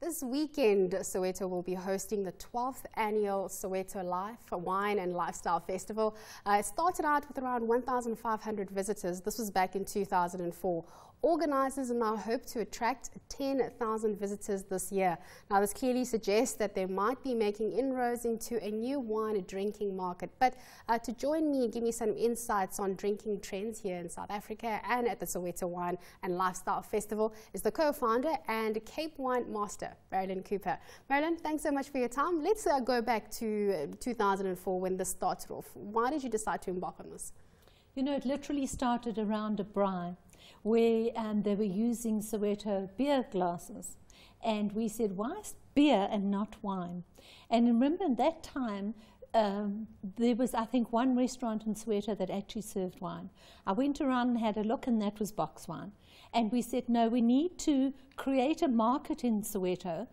This weekend, Soweto will be hosting the 12th annual Soweto Wine and Lifestyle Festival. It started out with around 1,500 visitors. This was back in 2004. Organizers now hope to attract 10,000 visitors this year. Now, this clearly suggests that they might be making inroads into a new wine drinking market. But to join me and give me some insights on drinking trends here in South Africa and at the Soweto Wine and Lifestyle Festival is the co-founder and Cape Wine Master, Marilyn Cooper. Marilyn, thanks so much for your time. Let's go back to 2004 when this started off. Why did you decide to embark on this? You know, it literally started around a braai where they were using Soweto beer glasses. And we said, why is beer and not wine? And remember, in that time, there was, I think, one restaurant in Soweto that actually served wine. I went around and had a look, and that was box wine. And we said, no, we need to create a market in Soweto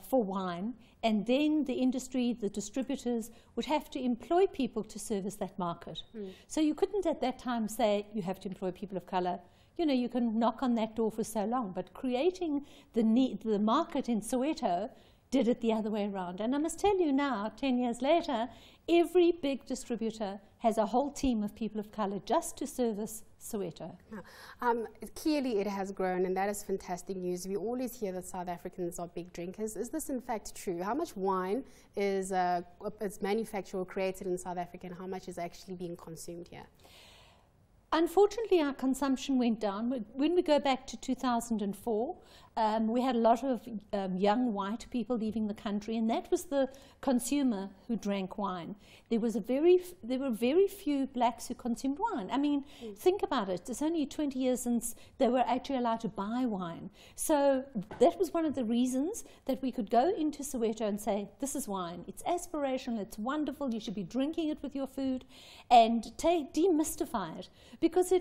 for wine, and then the industry, the distributors, would have to employ people to service that market. So you couldn't at that time say you have to employ people of color. You know, you can knock on that door for so long, but creating the market in Soweto did it the other way around. And I must tell you now, 10 years later, every big distributor has a whole team of people of color just to service Soweto. Clearly it has grown, and that is fantastic news. We always hear that South Africans are big drinkers. Is this in fact true? How much wine is manufactured or created in South Africa, and how much is actually being consumed here? Unfortunately, our consumption went down. When we go back to 2004, we had a lot of young white people leaving the country, and that was the consumer who drank wine. There were very few blacks who consumed wine. I mean, think about it. It's only 20 years since they were actually allowed to buy wine. So that was one of the reasons that we could go into Soweto and say, this is wine. It's aspirational. It's wonderful. You should be drinking it with your food, and demystify it. Because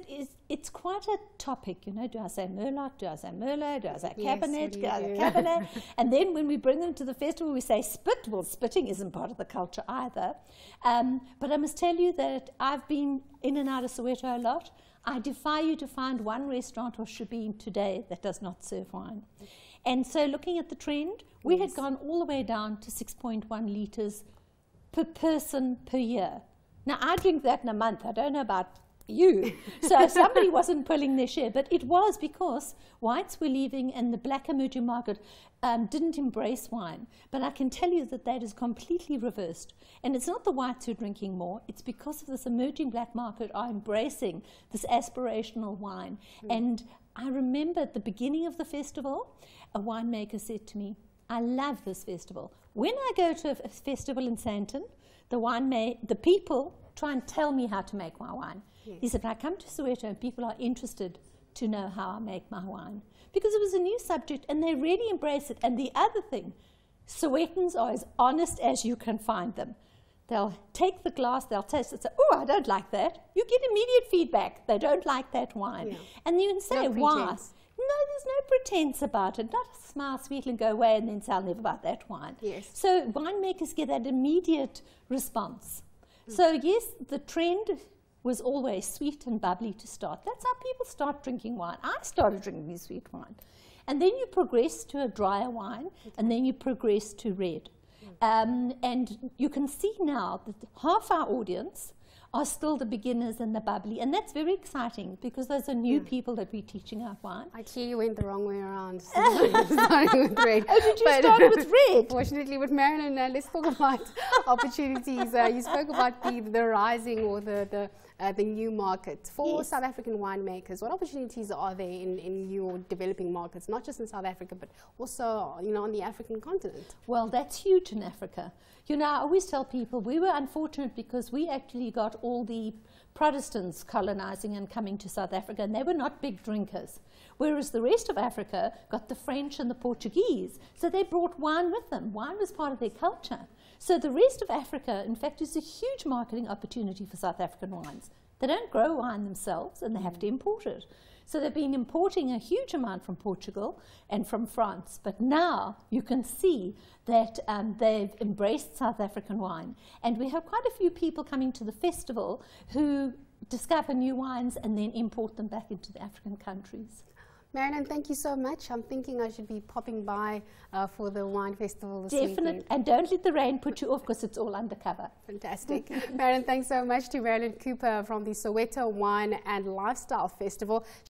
it's quite a topic, you know, do I say Merlot, do I say Merlot, do I say Cabernet, do I say Cabernet? And then when we bring them to the festival, we say spit. Well, spitting isn't part of the culture either. But I must tell you that I've been in and out of Soweto a lot. I defy you to find one restaurant or shebeen today that does not serve wine. And so looking at the trend, we had gone all the way down to 6.1 litres per person per year. Now, I drink that in a month. I don't know about you. So somebody wasn't pulling their share, but it was because whites were leaving and the black emerging market didn't embrace wine. But I can tell you that that is completely reversed. And it's not the whites who are drinking more, it's because of this emerging black market are embracing this aspirational wine. And I remember at the beginning of the festival, a winemaker said to me, I love this festival. When I go to a festival in Sandton, the people try and tell me how to make my wine. He said, I come to Soweto and people are interested to know how I make my wine. Because it was a new subject and they really embrace it. And the other thing, Sowetans are as honest as you can find them. They'll take the glass, they'll taste it, say, oh, I don't like that. You get immediate feedback. They don't like that wine. And you can say, why? No, there's no pretense about it. Not smile sweetly and go away and then say, I'll never about that wine. So winemakers get that immediate response. So yes, the trend was always sweet and bubbly to start. That's how people start drinking wine. I started drinking sweet wine. And then you progress to a drier wine, and then you progress to red. And you can see now that half our audience are still the beginners and the bubbly. And that's very exciting because those are new people that we're teaching our wine. I clearly went the wrong way around, starting with red. Oh, did you start with red? Fortunately, with Marilyn, let's talk about opportunities. You spoke about the rising or the new market. For South African winemakers, what opportunities are there in your developing markets, not just in South Africa, but also, you know, on the African continent? Well, that's huge in Africa. You know, I always tell people we were unfortunate because we actually got all the Protestants colonizing and coming to South Africa, and they were not big drinkers. Whereas the rest of Africa got the French and the Portuguese, so they brought wine with them. Wine was part of their culture. So the rest of Africa, in fact, is a huge marketing opportunity for South African wines. They don't grow wine themselves, and they have to import it. So they've been importing a huge amount from Portugal and from France. But now you can see that they've embraced South African wine. And we have quite a few people coming to the festival who discover new wines and then import them back into the African countries. Marilyn, thank you so much. I'm thinking I should be popping by for the wine festival this Definitely. weekend. And don't let the rain put you off because it's all undercover. Fantastic. Marilyn, thanks so much to Marilyn Cooper from the Soweto Wine and Lifestyle Festival.